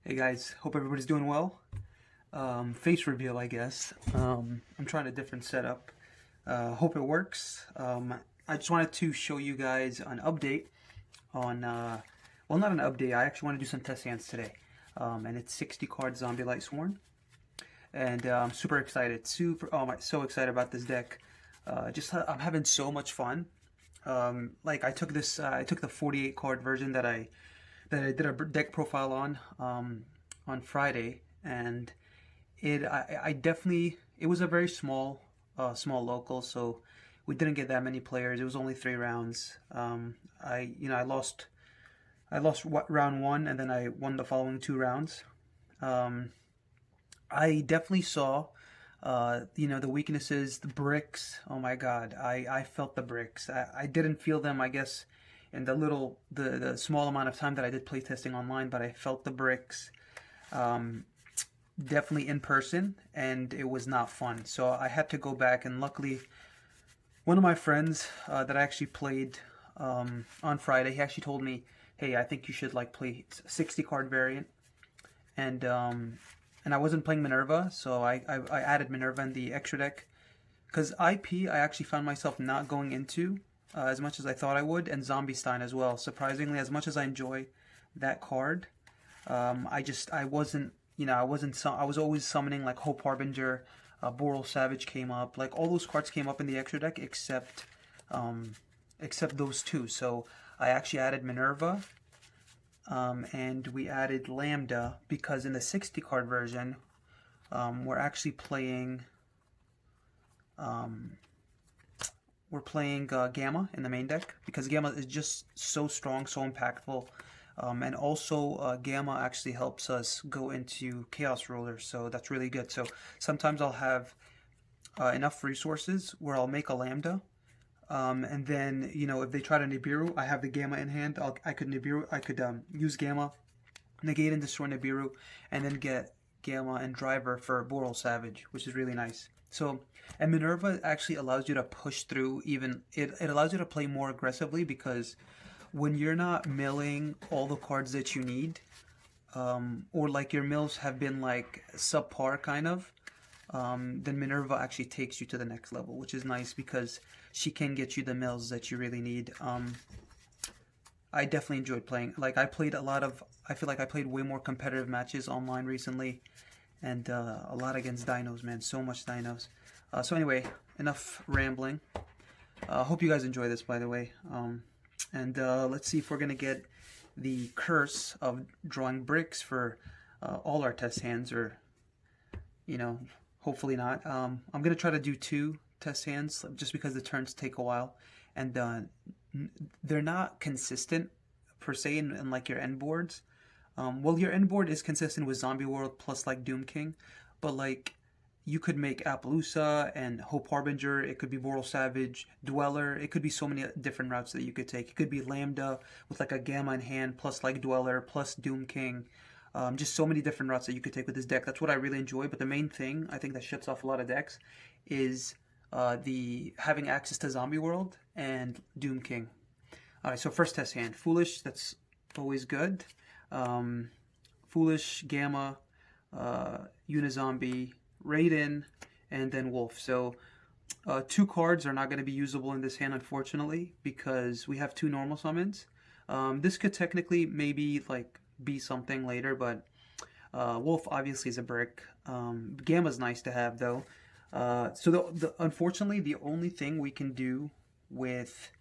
Hey guys, hope everybody's doing well. Face reveal, I guess. I'm trying a different setup. Hope it works. I just wanted to show you guys an update on, well, not an update. I actually want to do some test hands today. And it's 60 card Zombie Lightsworn. And I'm super excited. So excited about this deck. I'm having so much fun. Like I took the 48 card version that I did a deck profile on Friday, and I definitely it was a very small local, so we didn't get that many players. It was only 3 rounds. I lost round one, and then I won the following 2 rounds. Um, I definitely saw the weaknesses, the bricks. Oh my God, I felt the bricks. I didn't feel them, I guess, in the small amount of time that I did playtesting online, but I felt the bricks um, definitely in person, and it was not fun. So I had to go back, and luckily, one of my friends that I actually played on Friday, he actually told me, "Hey, I think you should like play 60 card variant," and um, and I wasn't playing Minerva, so I added Minerva in the extra deck because I actually found myself not going into as much as I thought I would, and Zombie Stein as well. Surprisingly, as much as I enjoy that card, I was always summoning like Hope Harbinger, Boral Savage came up, like all those cards came up in the extra deck um, except those two. So I actually added Minerva, and we added Lambda because in the 60 card version, we're actually playing um, Gamma in the main deck because Gamma is just so strong, so impactful. And also, Gamma actually helps us go into Chaos Ruler, so that's really good. So sometimes I'll have enough resources where I'll make a Lambda, and then if they try to Nibiru, I have the Gamma in hand. I could Nibiru, I could use Gamma, negate and destroy Nibiru, and then get Gamma and Driver for Boral Savage, which is really nice. So, and Minerva actually allows you to push through it allows you to play more aggressively because when you're not milling all the cards that you need, or like your mills have been like subpar kind of, then Minerva actually takes you to the next level, which is nice because she can get you the mills that you really need. I definitely enjoyed playing. Like I feel like I played way more competitive matches online recently, and a lot against dinos, man. So much dinos. So anyway, enough rambling. Hope you guys enjoy this, by the way. And let's see if we're gonna get the curse of drawing bricks for all our test hands, or you know, hopefully not. I'm gonna try to do 2 test hands just because the turns take a while, and they're not consistent per se in like your end boards. Well, your end board is consistent with Zombie World plus like Doom King, but like you could make Appaloosa and Hope Harbinger. It could be Boral Savage, Dweller. It could be so many different routes that you could take. It could be Lambda with like a Gamma in hand plus like Dweller plus Doom King. Just so many different routes that you could take with this deck. That's what I really enjoy. But the main thing I think that shuts off a lot of decks is the having access to Zombie World and Doom King. All right, so first test hand, Foolish. That's always good. Um, Foolish, Gamma, Unizombie, Raiden, and then Wolf. So 2 cards are not going to be usable in this hand, unfortunately, because we have 2 normal summons. This could technically maybe like be something later, but Wolf obviously is a brick. Gamma's nice to have though. Unfortunately, the only thing we can do with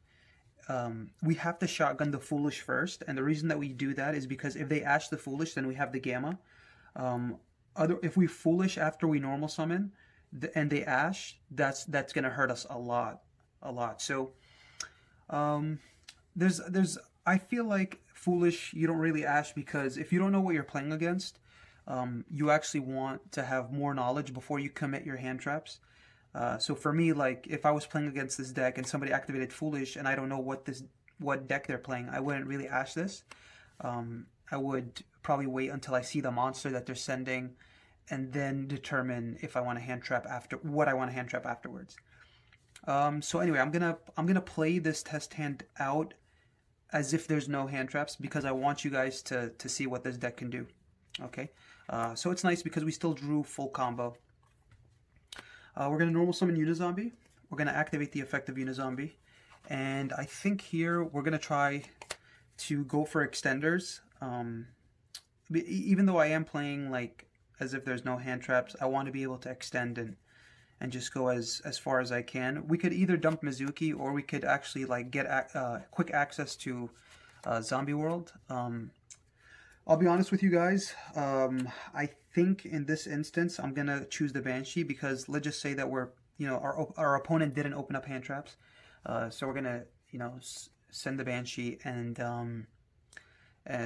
we have to shotgun the Foolish first, and the reason that we do that is because if they ash the Foolish, then we have the Gamma. Um, if we Foolish after we normal summon, and they ash, that's gonna hurt us a lot. So um, there's I feel like Foolish you don't really ash because if you don't know what you're playing against, you actually want to have more knowledge before you commit your hand traps. So for me, like if I was playing against this deck and somebody activated Foolish and I don't know what deck they're playing, I wouldn't really ash this. I would probably wait until I see the monster that they're sending, and then determine if I want to hand trap afterwards. So anyway, I'm gonna play this test hand out as if there's no hand traps because I want you guys to see what this deck can do. Okay, so it's nice because we still drew full combo. We're going to normal summon Unizombie. We're going to activate the effect of Unizombie. And I think here we're going to try to go for extenders. Even though I am playing like as if there's no hand traps, I want to be able to extend and just go as far as I can. We could either dump Mizuki or we could actually like get quick access to Zombie World. I'll be honest with you guys. I think in this instance I'm gonna choose the Banshee because let's just say that we're our opponent didn't open up hand traps, so we're gonna send the Banshee and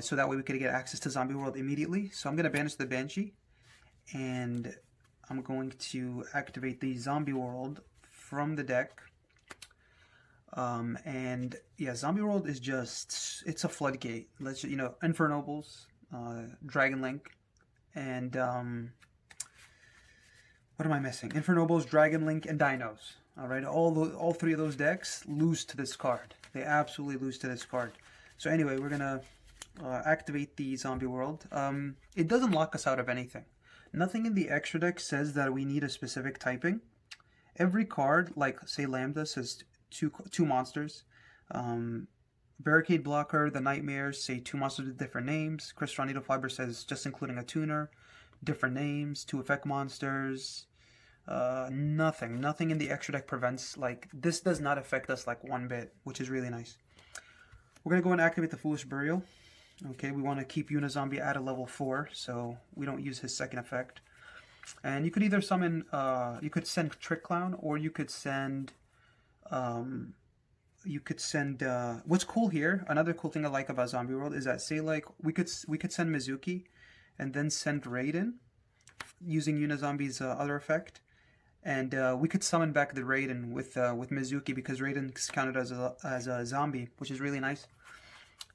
so that way we could get access to Zombie World immediately. So I'm gonna banish the Banshee and I'm going to activate the Zombie World from the deck. And yeah, Zombie World is just, it's a floodgate. Let's Infernobles, Dragon Link, and what am I missing? Infernobles, Dragon Link, and Dinos. All right, all three of those decks lose to this card. They absolutely lose to this card. So anyway, we're gonna activate the Zombie World. It doesn't lock us out of anything. Nothing in the extra deck says that we need a specific typing. Every card, like say Lambda, says two monsters. Barricade Blocker, the Nightmares say two monsters with different names. Crystal Needle Fiber says just including a tuner, different names, two effect monsters. Nothing in the extra deck prevents, like, this does not affect us like one bit, which is really nice. We're gonna go and activate the Foolish Burial. Okay, we want to keep Unizombie at a level 4, so we don't use his second effect. And you could either summon, you could send Trick Clown, or you could send, what's cool here, another cool thing I like about Zombie World is that, say like, we could send Mizuki, and then send Raiden, using Unizombie's other effect. And we could summon back the Raiden with Mizuki, because Raiden's counted as a zombie, which is really nice.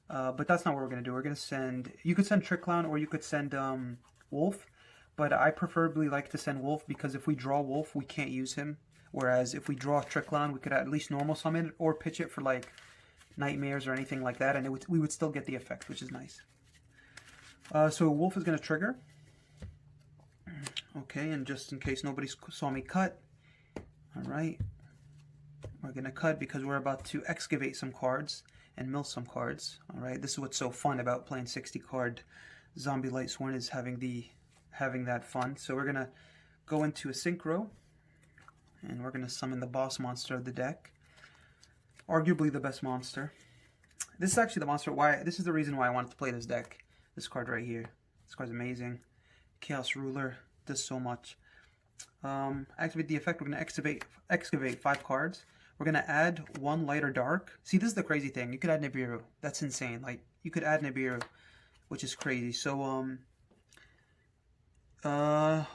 But that's not what we're going to do. We're going to send... You could send Trick Clown or you could send Wolf. But I preferably like to send Wolf because if we draw Wolf, we can't use him. Whereas if we draw Trick Clown, we could at least normal summon it or pitch it for like Nightmares or anything like that. And we would still get the effect, which is nice. So Wolf is going to trigger. Okay, and just in case nobody saw me cut. Alright. We're going to cut because we're about to excavate some cards and mill some cards. Alright, this is what's so fun about playing 60 card Zombie Lightsworn, is having that fun. So we're gonna go into a synchro and we're gonna summon the boss monster of the deck. Arguably the best monster. This is actually the monster this is the reason why I wanted to play this deck. This card right here. This card's amazing. Chaos Ruler does so much. Activate the effect. We're gonna excavate 5 cards. We're going to add 1 light or dark. See, this is the crazy thing. You could add Nibiru. That's insane. Like, you could add Nibiru, which is crazy. So,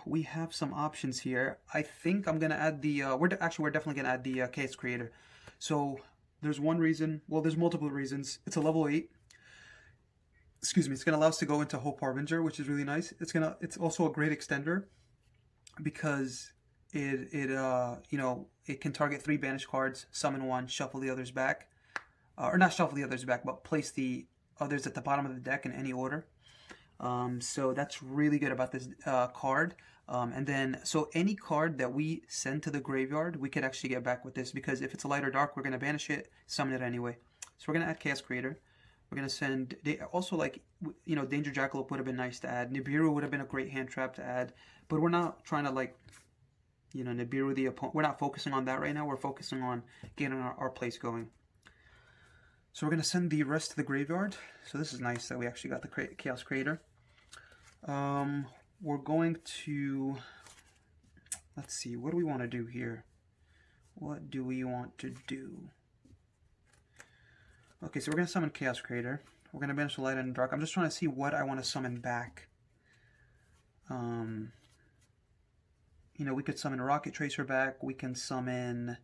we have some options here. I think I'm going to add the, we're definitely going to add the Chaos Creator. So, there's one reason, well, there's multiple reasons. It's a level 8. Excuse me. It's going to allow us to go into Hope Harbinger, which is really nice. It's also a great extender because it can target 3 banished cards, summon 1, shuffle the others back, or not shuffle the others back, but place the others at the bottom of the deck in any order. So that's really good about this card. And then, so any card that we send to the graveyard, we could actually get back with this, because if it's a light or dark, we're going to banish it, summon it anyway. So we're going to add Chaos Creator. We're going to send, also like, Danger Jackalope would have been nice to add. Nibiru would have been a great hand trap to add, but we're not trying to like, Nibiru the opponent. We're not focusing on that right now. We're focusing on getting our place going. So we're going to send the rest to the graveyard. So this is nice that we actually got the Chaos Creator. We're going to... Let's see. What do we want to do here? What do we want to do? Okay, so we're going to summon Chaos Creator. We're going to banish the light and dark. I'm just trying to see what I want to summon back. We could summon Rocket Tracer back. We can summon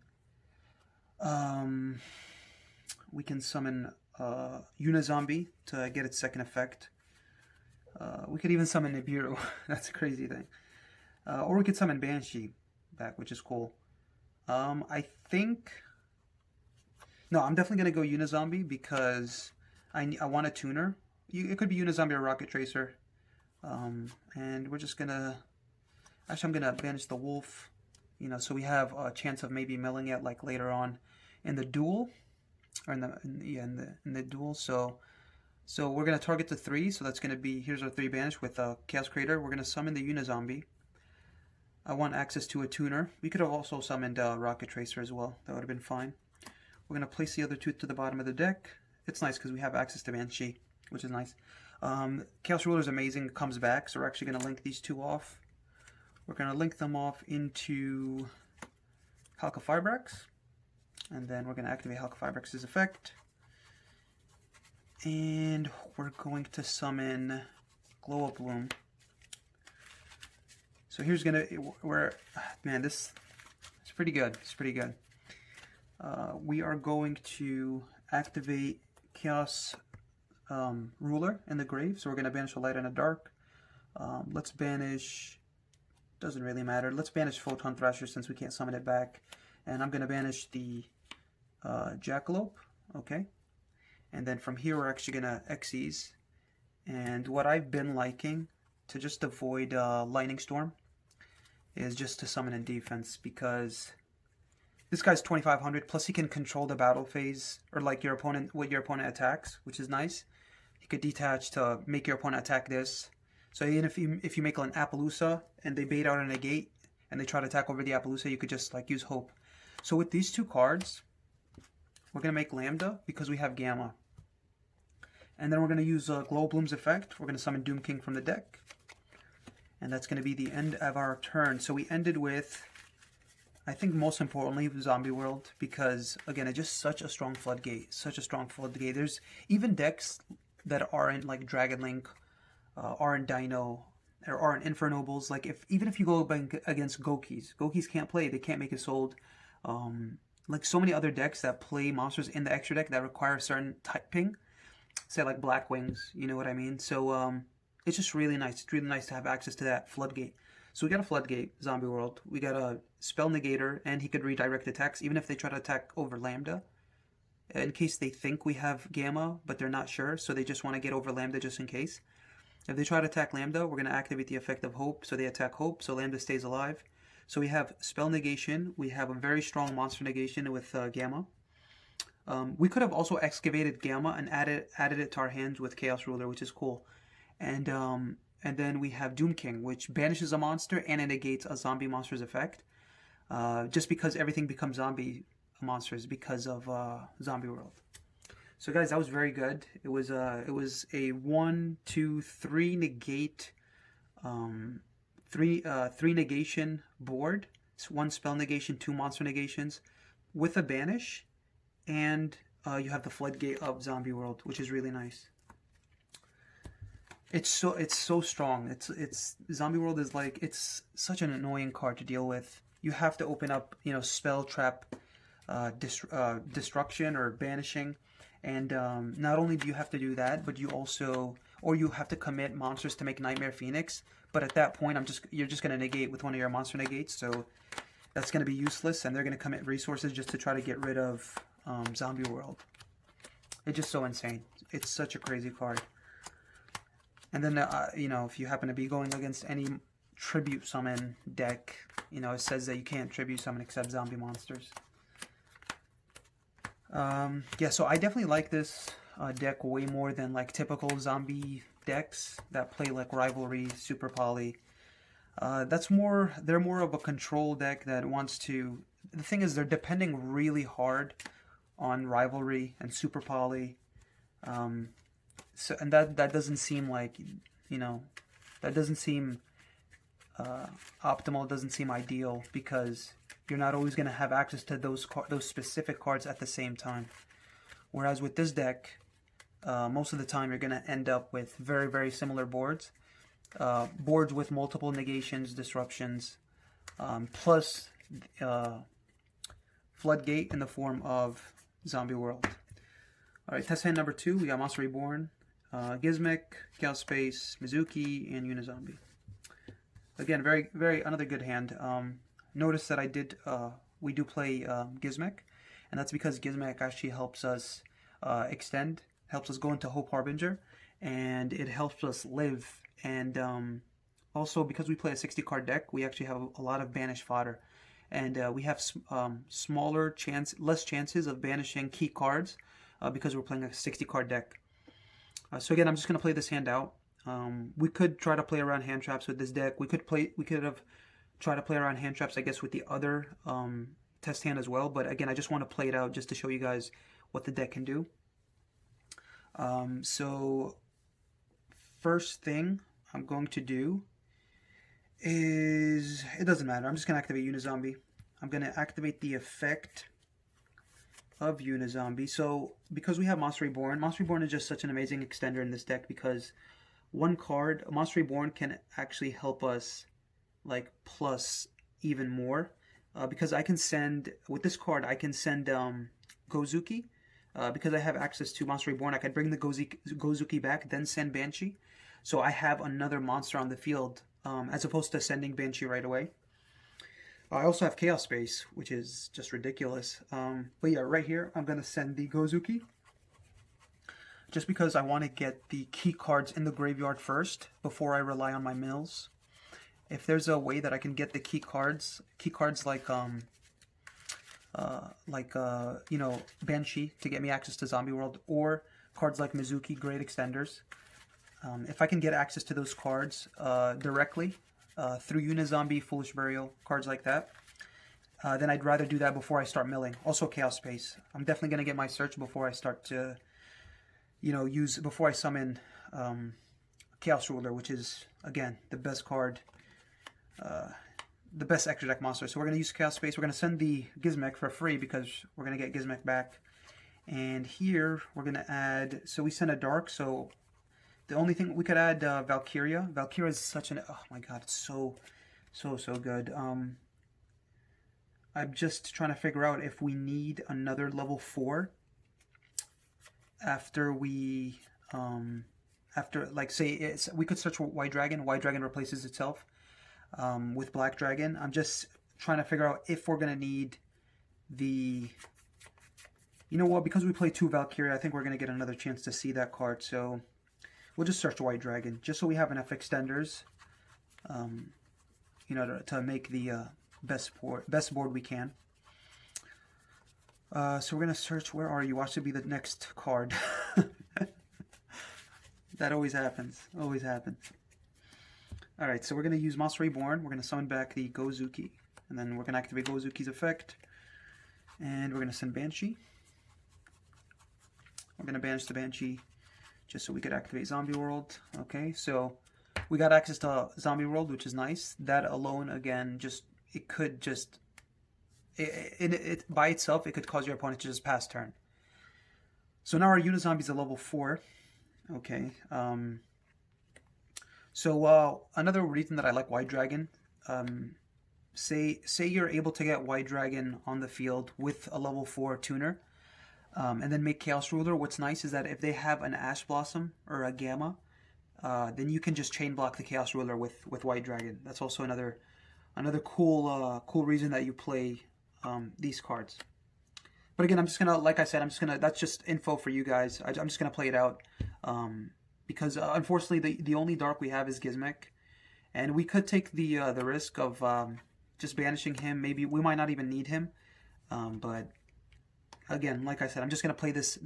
Unizombie to get its second effect. We could even summon Nibiru. That's a crazy thing. Or we could summon Banshee back, which is cool. I think... No, I'm definitely going to go Unizombie because I want a tuner. It could be Unizombie or Rocket Tracer. And we're just gonna, actually I'm gonna banish the wolf, you know, so we have a chance of maybe milling it like later on in the duel, or in the duel. So we're gonna target the 3, so that's gonna be, here's our 3 banish with Chaos Creator. We're gonna summon the Unizombie. I want access to a tuner. We could have also summoned Rocket Tracer as well. That would have been fine. We're gonna place the other 2 to the bottom of the deck. It's nice because we have access to Banshee, which is nice. Chaos Ruler is amazing, it comes back, so we're actually going to link these 2 off. We're going to link them off into Halka-Fibrax, and then we're going to activate Halka-Fibrax's effect. And we're going to summon Glow Up Bloom. So here's going to, man, this is pretty good. It's pretty good. We are going to activate Chaos Ruler in the grave, so we're going to banish a light and a dark. Let's banish, doesn't really matter, let's banish Photon Thrasher since we can't summon it back, and I'm going to banish the Jackalope, okay, and then from here we're actually going to Xyz, and what I've been liking to just avoid Lightning Storm is just to summon in defense, because this guy's 2500, plus he can control the battle phase, or like your opponent, what your opponent attacks, which is nice. He could detach to make your opponent attack this. So even if you make an Appaloosa and they bait out a negate and they try to attack over the Appaloosa, you could just like use Hope. So with these 2 cards, we're gonna make Lambda because we have Gamma, and then we're gonna use Glow Bloom's effect. We're gonna summon Doom King from the deck, and that's gonna be the end of our turn. So we ended with, I think most importantly, Zombie World, because again, it's just such a strong floodgate, such a strong floodgate. There's even decks that aren't like Dragon Link, aren't Dino, or aren't Infernobles. Like even if you go against Gokis can't play, they can't make it sold. Like so many other decks that play monsters in the extra deck that require a certain typing, say like Black Wings, you know what I mean? So it's just really nice. It's really nice to have access to that floodgate. So we got a floodgate, Zombie World. We got a spell negator, and he could redirect attacks even if they try to attack over Lambda, in case they think we have Gamma, but they're not sure, so they just want to get over Lambda just in case. If they try to attack Lambda, we're going to activate the effect of Hope, so they attack Hope, so Lambda stays alive. So we have spell negation. We have a very strong monster negation with Gamma. We could have also excavated Gamma and added it to our hands with Chaos Ruler, which is cool. And then we have Doom King, which banishes a monster and it negates a zombie monster's effect. Just because everything becomes zombie monsters because of Zombie World. So guys, that was very good. It was a 1, 2, 3 negate, 3 negation board. It's 1 spell negation, 2 monster negations with a banish, and you have the floodgate of Zombie World, which is really nice. It's so strong. It's Zombie World is like, it's such an annoying card to deal with. You have to open up, you know, spell trap, destruction or banishing, and not only do you have to do that, but you also, or you have to commit monsters to make Nightmare Phoenix. But at that point, you're just gonna negate with one of your monster negates, so that's gonna be useless, and they're gonna commit resources just to try to get rid of Zombie World. It's just so insane. It's such a crazy card. And then, you know, if you happen to be going against any tribute summon deck, you know, it says that you can't tribute summon except zombie monsters. Yeah, so I definitely like this deck way more than like typical zombie decks that play like Rivalry, Super Poly. They're more of a control deck that wants to, the thing is they're depending really hard on Rivalry and Super Poly. So, and that doesn't seem like, you know, that doesn't seem optimal, doesn't seem ideal, because you're not always going to have access to those specific cards at the same time. Whereas with this deck, most of the time you're going to end up with very, very similar boards. Boards with multiple negations, disruptions, plus Floodgate in the form of Zombie World. Alright, test hand number 2, we got Monster Reborn, Gizmek, Chaos Space, Mizuki, and Unizombie. Again, another good hand. Notice that we do play Gizmek, and that's because Gizmek actually helps us extend, helps us go into Hope Harbinger, and it helps us live and also because we play a 60 card deck, we actually have a lot of banished fodder, and we have less chances of banishing key cards because we're playing a 60 card deck. So again, I'm just going to play this hand out. We could try to play around hand traps with this deck. We could have tried to play around hand traps, I guess, with the other test hand as well. But again, I just want to play it out just to show you guys what the deck can do. So first thing I'm going to do is, it doesn't matter. I'm just going to activate Unizombie. I'm going to activate the effect of Unizombie. So because we have Monster Reborn is just such an amazing extender in this deck, because one card, Monster Reborn, can actually help us like plus even more, because I can send, with this card, I can send Gozuki, because I have access to Monster Reborn. I could bring the Gozuki back, then send Banshee, so I have another monster on the field, as opposed to sending Banshee right away. I also have Chaos Space, which is just ridiculous. But yeah, right here, I'm going to send the Gozuki, just because I want to get the key cards in the graveyard first before I rely on my mills. If there's a way that I can get the key cards like you know, Banshee to get me access to Zombie World, or cards like Mizuki, great extenders. If I can get access to those cards directly through Unizombie, Foolish Burial, cards like that, then I'd rather do that before I start milling. Also Chaos Space. I'm definitely going to get my search before I start to, you know, before I summon Chaos Ruler, which is, again, the best card, the best extra deck monster. So we're going to use Chaos Space. We're going to send the Gizmek for free because we're going to get Gizmek back. And here we're going to add, so we send a Dark, so the only thing we could add, Valkyria. Valkyria is such an, oh my god, it's so good. I'm just trying to figure out if we need another level 4 after we, like, say, we could search for White Dragon. White Dragon replaces itself with Black Dragon. I'm just trying to figure out if we're going to need the, you know what, because we play 2 Valkyria, I think we're going to get another chance to see that card, so we'll just search White Dragon, just so we have enough extenders, you know, to make the best board we can. So we're going to search, where are you? Watch to be the next card. That always happens, always happens. Alright, so we're going to use Monster Reborn. We're going to summon back the Gozuki, and then we're going to activate Gozuki's effect, and we're going to send Banshee. We're going to banish the Banshee, just so we could activate Zombie World. Okay, so we got access to Zombie World, which is nice. That alone, again, it could by itself, it could cause your opponent to just pass turn. So now our Unizombie is a level 4. Okay. So another reason that I like White Dragon, say you're able to get White Dragon on the field with a level 4 tuner, and then make Chaos Ruler. What's nice is that if they have an Ash Blossom or a Gamma, then you can just chain block the Chaos Ruler with White Dragon. That's also another cool reason that you play these cards. But again, I'm just gonna, like I said, that's just info for you guys. I'm just gonna play it out, because unfortunately the only Dark we have is Gizmek, and we could take the risk of just banishing him. Maybe we might not even need him, but again, like I said, I'm just gonna play this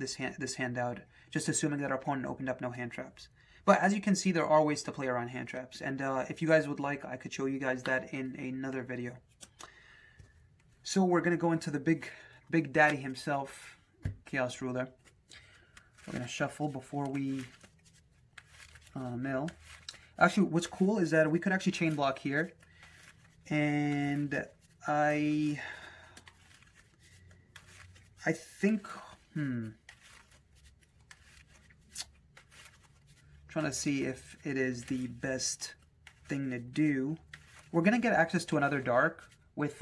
hand out, just assuming that our opponent opened up no hand traps. But as you can see, there are ways to play around hand traps, and if you guys would like, I could show you guys that in another video. So we're gonna go into the Big Daddy himself, Chaos Ruler. We're gonna shuffle before we mill. Actually, what's cool is that we could actually chain block here, and I think, trying to see if it is the best thing to do. We're gonna get access to another Dark with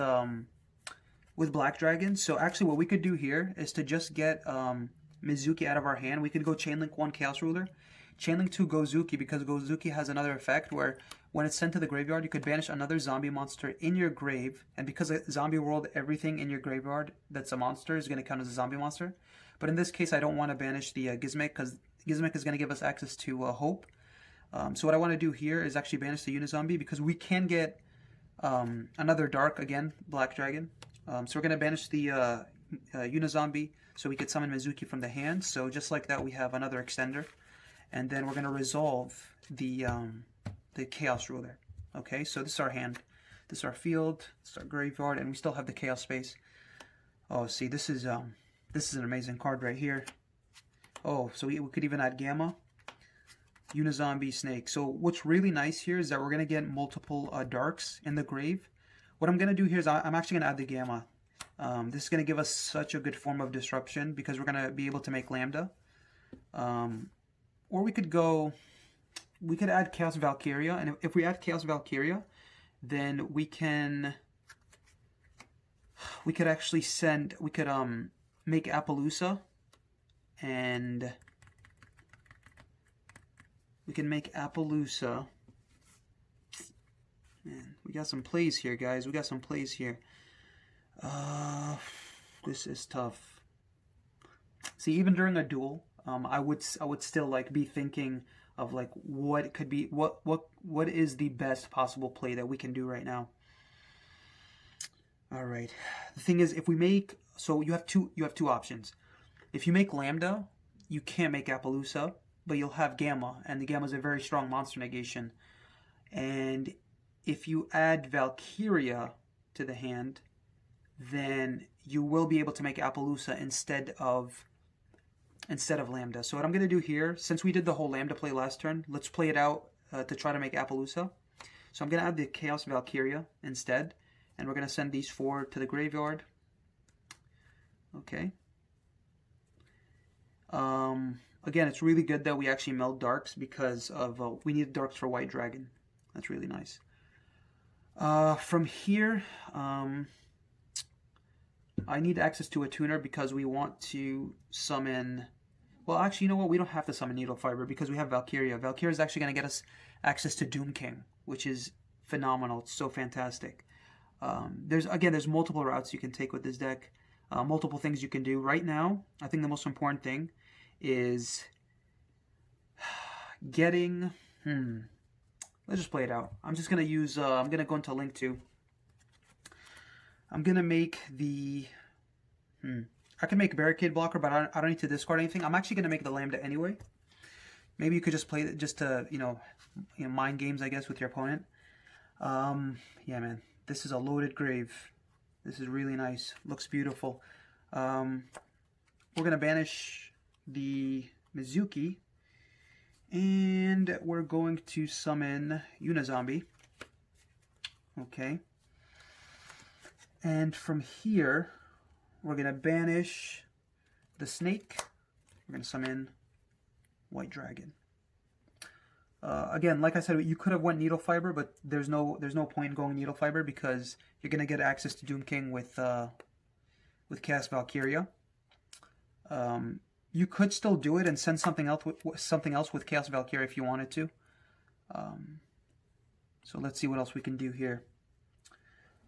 Black Dragon. So actually what we could do here is to just get Mizuki out of our hand. We could go Chainlink 1 Chaos Ruler, Chainlink 2 Gozuki, because Gozuki has another effect where when it's sent to the graveyard, you could banish another zombie monster in your grave, and because of Zombie World, everything in your graveyard that's a monster is going to count as a zombie monster. But in this case, I don't want to banish the Gizmek, because Gizmek is going to give us access to Hope. So what I want to do here is actually banish the Unizombie because we can get another dark again, Black Dragon. So we're going to banish the Unizombie so we could summon Mizuki from the hand. So just like that, we have another extender. And then we're going to resolve the Chaos Ruler. Okay, so this is our hand. This is our field. This is our graveyard. And we still have the Chaos Space. Oh, see, this is an amazing card right here. Oh, so we could even add Gamma. Unizombie, Snake. So what's really nice here is that we're going to get multiple darks in the grave. What I'm going to do here is I'm actually going to add the Gamma. This is going to give us such a good form of disruption because we're going to be able to make Lambda. Or we could add Chaos Valkyria. And if we add Chaos Valkyria, then we could actually make Appaloosa. And we can make Appaloosa. Man, we got some plays here, guys. We got some plays here. This is tough. See, even during a duel, I would still like be thinking of like what could be what is the best possible play that we can do right now. All right. The thing is, if we make you have two options. If you make Lambda, you can't make Appaloosa, but you'll have Gamma, and the Gamma is a very strong monster negation. And if you add Valkyria to the hand, then you will be able to make Appaloosa instead of Lambda. So what I'm going to do here, since we did the whole Lambda play last turn, let's play it out to try to make Appaloosa. So I'm going to add the Chaos Valkyria instead, and we're going to send these 4 to the graveyard. Okay. Again, it's really good that we actually meld darks because of we need darks for White Dragon. That's really nice. From here, I need access to a tuner because we want to summon... Well, actually, you know what? We don't have to summon Needle Fiber because we have Valkyria. Valkyria is actually going to get us access to Doom King, which is phenomenal. It's so fantastic. There's multiple routes you can take with this deck. Multiple things you can do. Right now, I think the most important thing is getting... Let's just play it out. I'm just going to use... I'm going to go into Link 2. I'm going to make the... I can make Barricade Blocker, but I don't need to discard anything. I'm actually going to make the Lambda anyway. Maybe you could just play it just to, mind games, I guess, with your opponent. Yeah, man. This is a loaded grave. This is really nice. Looks beautiful. We're going to banish the Mizuki. And we're going to summon Unizombie. Okay. And from here, we're going to banish the Snake. We're going to summon White Dragon. Again, like I said, you could have went Needle Fiber, but there's no point in going Needle Fiber because you're going to get access to Doom King with Chaos Valkyria. You could still do it and send something else with Chaos Valkyria if you wanted to. So let's see what else we can do here.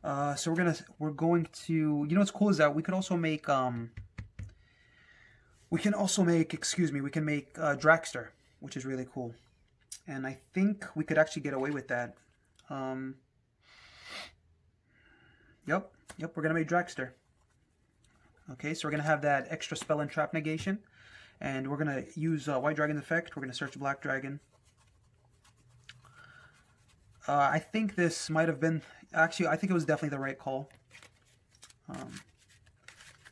So we're going to what's cool is that we could also make we can make Dragster, which is really cool. And I think we could actually get away with that. Yep, we're gonna make Dragster. Okay, so we're gonna have that extra spell and trap negation, and we're gonna use White Dragon's effect. We're gonna search Black Dragon. I think this might have been... Actually, I think it was definitely the right call.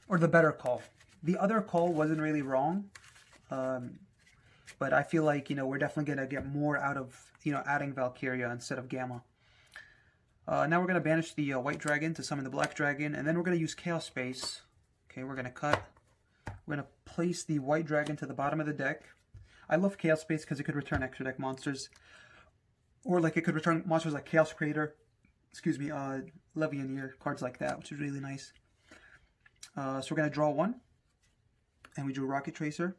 Or the better call. The other call wasn't really wrong. But I feel like, we're definitely going to get more out of, adding Valkyria instead of Gamma. Now we're going to banish the White Dragon to summon the Black Dragon. And then we're going to use Chaos Space. Okay, we're going to cut. We're going to place the White Dragon to the bottom of the deck. I love Chaos Space because it could return extra deck monsters. Or like it could return monsters like Chaos Creator, Levianeer, cards like that, which is really nice. So we're going to draw 1. And we drew Rocket Tracer.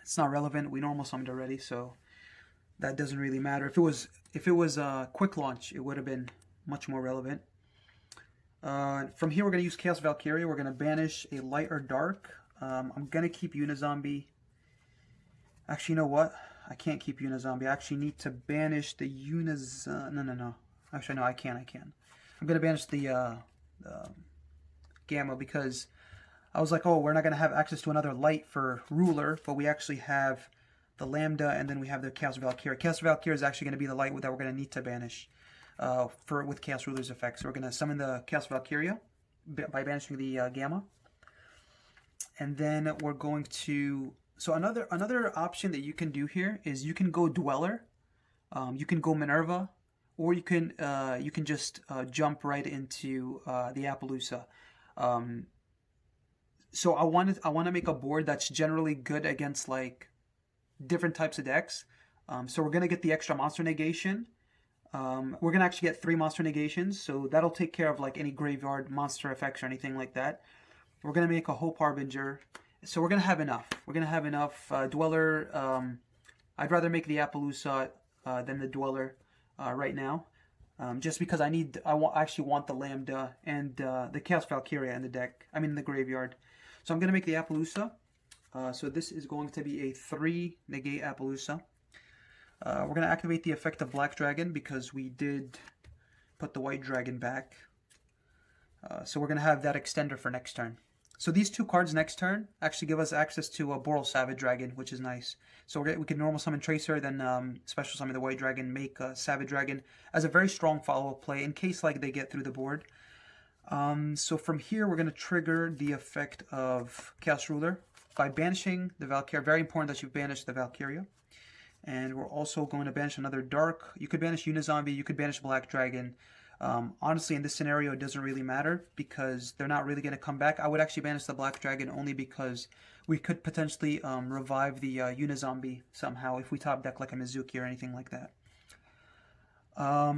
It's not relevant. We normal summoned already, so that doesn't really matter. If it was Quick Launch, it would have been much more relevant. From here, we're going to use Chaos Valkyria. We're going to banish a light or dark. I'm going to keep Unizombie. Actually, you know what? I can't keep Unizombie. I actually need to banish the no. Actually, no, I can. I'm going to banish the Gamma because I was like, oh, we're not going to have access to another light for Ruler, but we actually have the Lambda, and then we have the Chaos Valkyria. Chaos Valkyria is actually going to be the light that we're going to need to banish with Chaos Ruler's effect. So we're going to summon the Chaos Valkyria by banishing the Gamma. And then we're going to... So another option that you can do here is you can go Dweller, you can go Minerva, or you can just jump right into the Appaloosa. So I want to make a board that's generally good against like different types of decks. So we're gonna get the extra monster negation. We're gonna actually get 3 monster negations, so that'll take care of like any graveyard monster effects or anything like that. We're gonna make a Hope Harbinger. So we're going to have enough. We're going to have enough. Dweller, I'd rather make the Appaloosa than the Dweller right now. Just because I actually want the Lambda and the Chaos Valkyria in the deck. I mean in the graveyard. So I'm going to make the Appaloosa. So this is going to be a 3 negate Appaloosa. We're going to activate the effect of Black Dragon because we did put the White Dragon back. So we're going to have that extender for next turn. So these 2 cards next turn actually give us access to a Boral Savage Dragon, which is nice. So we can normal summon Tracer, then special summon the White Dragon, make a Savage Dragon as a very strong follow-up play in case like they get through the board. So from here, we're going to trigger the effect of Chaos Ruler by banishing the Valkyria. Very important that you banish the Valkyria. And we're also going to banish another Dark. You could banish Unizombie, you could banish Black Dragon. Honestly, in this scenario, it doesn't really matter because they're not really going to come back. I would actually banish the Black Dragon only because we could potentially revive the Unizombie somehow if we top deck like a Mizuki or anything like that.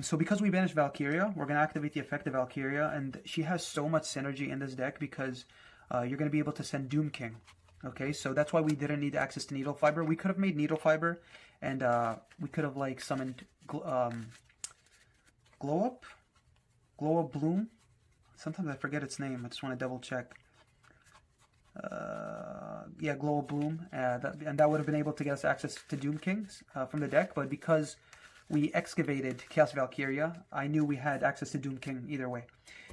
So because we banished Valkyria, we're going to activate the effect of Valkyria, and she has so much synergy in this deck because you're going to be able to send Doom King. Okay, so that's why we didn't need access to Needle Fiber. We could have made Needle Fiber, and we could have like summoned Glow Up Bloom. Sometimes I forget its name. I just want to double check. Yeah, Glow Up Bloom. And that would have been able to get us access to Doom Kings from the deck. But because we excavated Chaos Valkyria, I knew we had access to Doom King either way.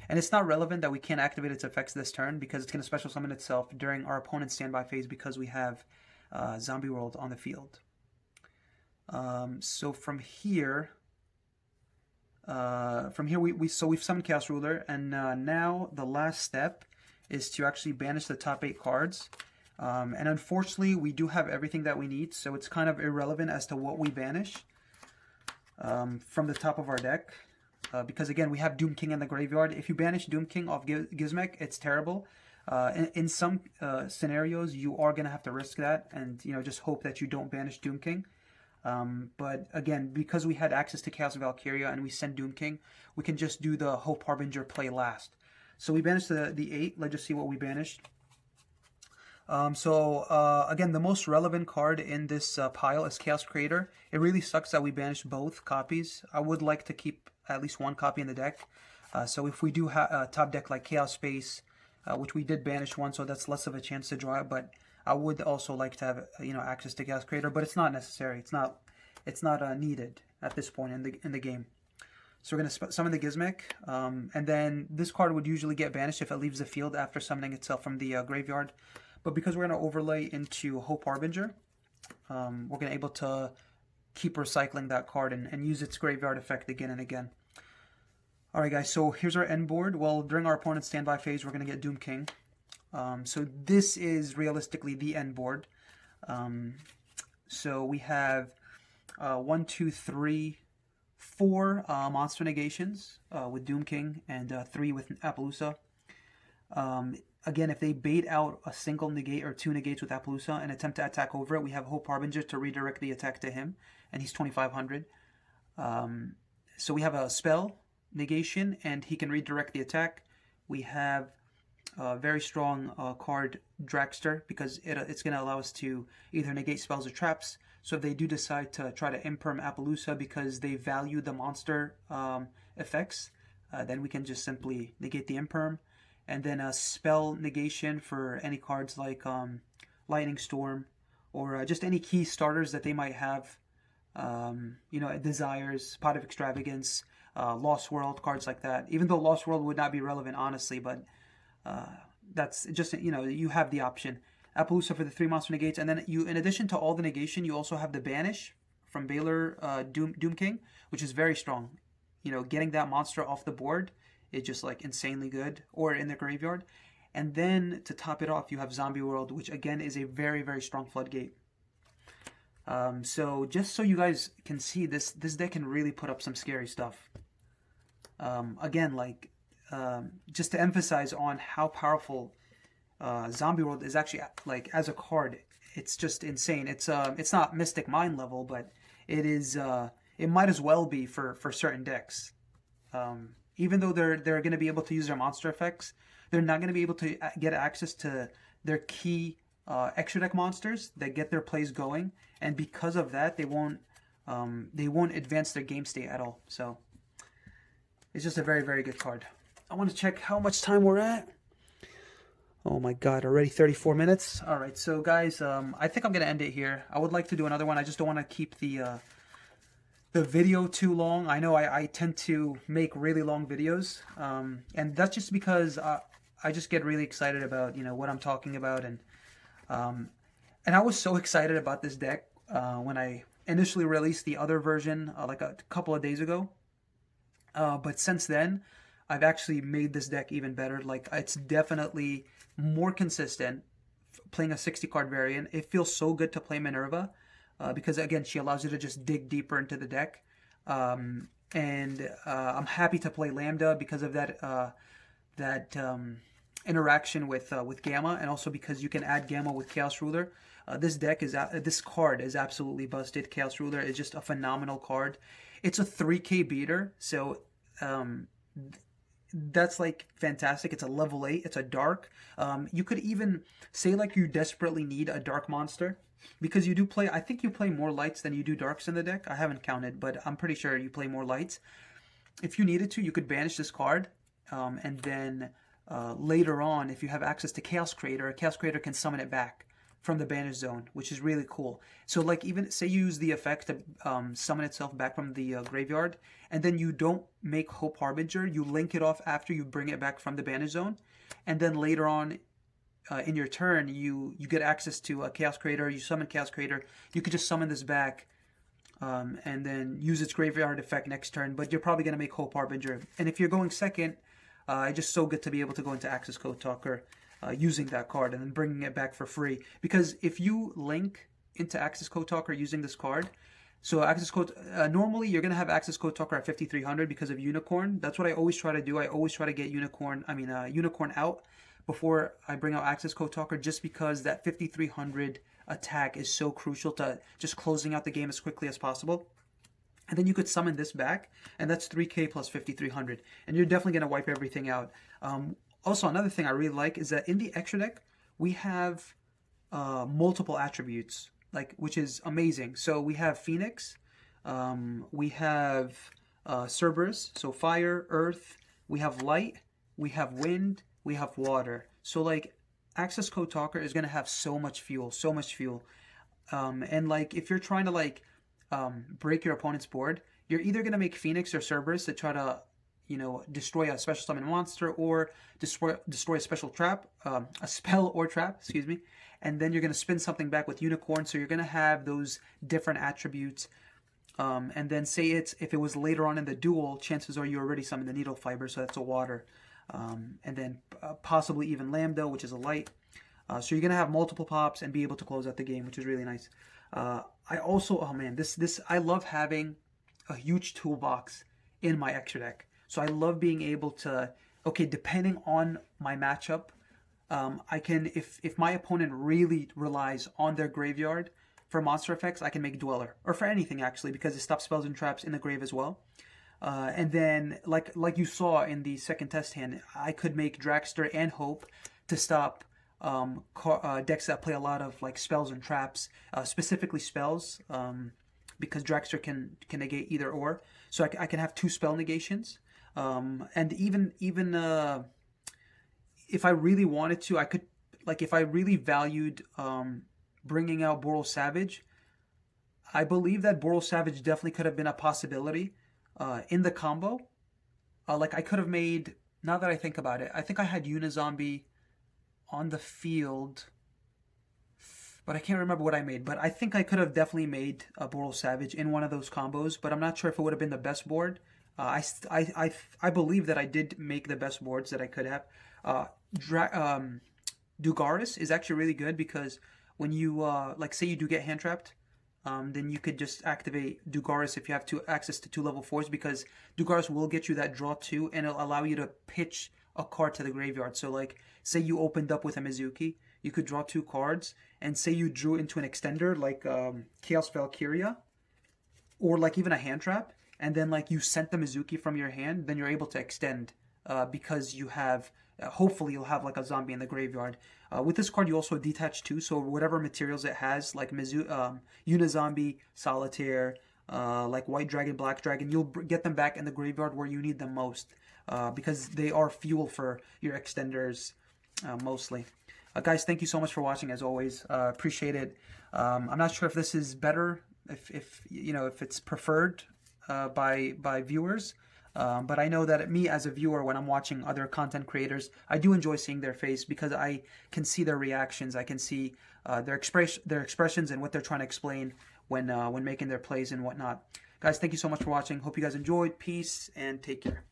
And it's not relevant that we can't activate its effects this turn because it's going to special summon itself during our opponent's standby phase because we have Zombie World on the field. So from here... we've summoned Chaos Ruler, and now the last step is to actually banish the top 8 cards. And unfortunately, we do have everything that we need, so it's kind of irrelevant as to what we banish from the top of our deck. Because again, we have Doom King in the graveyard. If you banish Doom King off Gizmek, it's terrible. In some scenarios, you are going to have to risk that, and just hope that you don't banish Doom King. But again, because we had access to Chaos Valkyria and we sent Doom King, we can just do the Hope Harbinger play last. So we banished the 8. Let's just see what we banished. Again, the most relevant card in this pile is Chaos Creator. It really sucks that we banished both copies. I would like to keep at least 1 copy in the deck. So if we do top deck like Chaos Space, which we did banish 1, so that's less of a chance to draw it, but I would also like to have access to Chaos Creator, but it's not necessary. It's not needed at this point in the game. So we're going to summon the Gizmek, and then this card would usually get banished if it leaves the field after summoning itself from the graveyard. But because we're going to overlay into Hope Harbinger, we're going to be able to keep recycling that card and use its graveyard effect again and again. Alright guys, so here's our end board. Well, during our opponent's standby phase, we're going to get Doom King. So this is realistically the end board. So we have 1, 2, 3, 4 monster negations with Doom King and 3 with Appaloosa. Again, if they bait out a single negate or 2 negates with Appaloosa and attempt to attack over it, we have Hope Harbinger to redirect the attack to him, and he's 2,500. So we have a spell negation, and he can redirect the attack. We have a very strong card, Dragster, because it's going to allow us to either negate spells or traps. So if they do decide to try to imperm Appaloosa because they value the monster effects, then we can just simply negate the imperm. And then a spell negation for any cards like Lightning Storm or just any key starters that they might have. You know, Desires, Pot of Extravagance, Lost World, cards like that. Even though Lost World would not be relevant, honestly, but that's just, you know, you have the option. Appaloosa for the 3 monster negates, and then you, in addition to all the negation, you also have the Banish from Baylor Doom King, which is very strong. You know, getting that monster off the board is just like insanely good, or in the graveyard. And then to top it off, you have Zombie World, which again is a very, very strong floodgate. So just so you guys can see, this deck can really put up some scary stuff. Again, like just to emphasize on how powerful Zombie World is actually, like, as a card. It's just insane. It's not Mystic Mind level, but it is. It might as well be for certain decks. Even though they're going to be able to use their monster effects, they're not going to be able to get access to their key extra deck monsters that get their plays going, and because of that, they won't advance their game state at all. So it's just a very, very good card. I want to check how much time we're at. Oh my god, already 34 minutes. All right, so guys, I think I'm gonna end it here. I would like to do another one. I just don't want to keep the video too long. I know I tend to make really long videos, and that's just because I just get really excited about, you know, what I'm talking about, and I was so excited about this deck when I initially released the other version like a couple of days ago. But since then, I've actually made this deck even better. Like, it's definitely more consistent playing a 60 card variant. It feels so good to play Minerva because, again, she allows you to just dig deeper into the deck. I'm happy to play Lambda because of that interaction with Gamma, and also because you can add Gamma with Chaos Ruler. This card is absolutely busted. Chaos Ruler is just a phenomenal card. It's a 3K beater, so that's like fantastic. It's a level 8. It's a dark. You could even say like you desperately need a dark monster, because you do play, I think you play more lights than you do darks in the deck. I haven't counted, but I'm pretty sure you play more lights. If you needed to, you could banish this card, and then later on, if you have access to Chaos Creator, a Chaos Creator can summon it back from the banish zone, which is really cool. So like, even say you use the effect to summon itself back from the graveyard, and then you don't make Hope Harbinger, you link it off after you bring it back from the banish zone, and then later on in your turn, you get access to a Chaos Creator, you summon Chaos Creator, you could just summon this back and then use its graveyard effect next turn, but you're probably going to make Hope Harbinger. And if you're going second, it's just so good to be able to go into Access Code Talker using that card and then bringing it back for free. Because if you link into Access Code Talker using this card, so Access Code, normally you're going to have Access Code Talker at 5300 because of Unicorn. That's what I always try to do. I always try to get Unicorn out before I bring out Access Code Talker, just because that 5300 attack is so crucial to just closing out the game as quickly as possible. And then you could summon this back, and that's 3k plus 5300, and you're definitely going to wipe everything out. Also, another thing I really like is that in the extra deck, we have multiple attributes, which is amazing. So we have Phoenix, we have Cerberus, so fire, earth, we have light, we have wind, we have water. So like, Access Code Talker is going to have so much fuel. And like, if you're trying to break your opponent's board, you're either going to make Phoenix or Cerberus to try to, destroy a special summon monster, or destroy a special trap, a spell or trap, excuse me. And then you're going to spin something back with Unicorn, so you're going to have those different attributes. And then say if it was later on in the duel, chances are you already summoned the Needle Fiber, so that's a water. And then possibly even Lambda, which is a light. So you're going to have multiple pops and be able to close out the game, which is really nice. I also, I love having a huge toolbox in my extra deck. So I love being able to, depending on my matchup, I can, if my opponent really relies on their graveyard for monster effects, I can make Dweller, or for anything actually, because it stops spells and traps in the grave as well. And then, like you saw in the second test hand, I could make Dragster and Hope to stop decks that play a lot of spells and traps, specifically spells, because Dragster can negate either or. So I can have 2 spell negations, and even if I really wanted to, I could, if I really valued bringing out Boral Savage. I believe that Boral Savage definitely could have been a possibility in the combo. Like I could have made, now that I think about it, I think I had Unizombie on the field, but I can't remember what I made. But I think I could have definitely made a Boral Savage in one of those combos, but I'm not sure if it would have been the best board. I believe that I did make the best boards that I could have. Dugaris is actually really good because when you, like say you do get hand trapped, then you could just activate Dugaris if you have access to 2 level 4s, because Dugaris will get you that draw 2 and it'll allow you to pitch a card to the graveyard. So like say you opened up with a Mizuki, you could draw 2 cards, and say you drew into an extender like Chaos Valkyria or like even a hand trap, and then like you sent the Mizuki from your hand, then you're able to extend because you have hopefully you'll have like a zombie in the graveyard. With this card you also detach 2, so whatever materials it has, like Unizombie, Solitaire, like White Dragon, Black Dragon, you'll get them back in the graveyard where you need them most, because they are fuel for your extenders mostly. Guys, thank you so much for watching as always. Appreciate it. I'm not sure if this is better, if you know, if it's preferred by viewers. But I know that me as a viewer, when I'm watching other content creators, I do enjoy seeing their face because I can see their reactions. I can see their expressions and what they're trying to explain when making their plays and whatnot. Guys, thank you so much for watching. Hope you guys enjoyed. Peace and take care.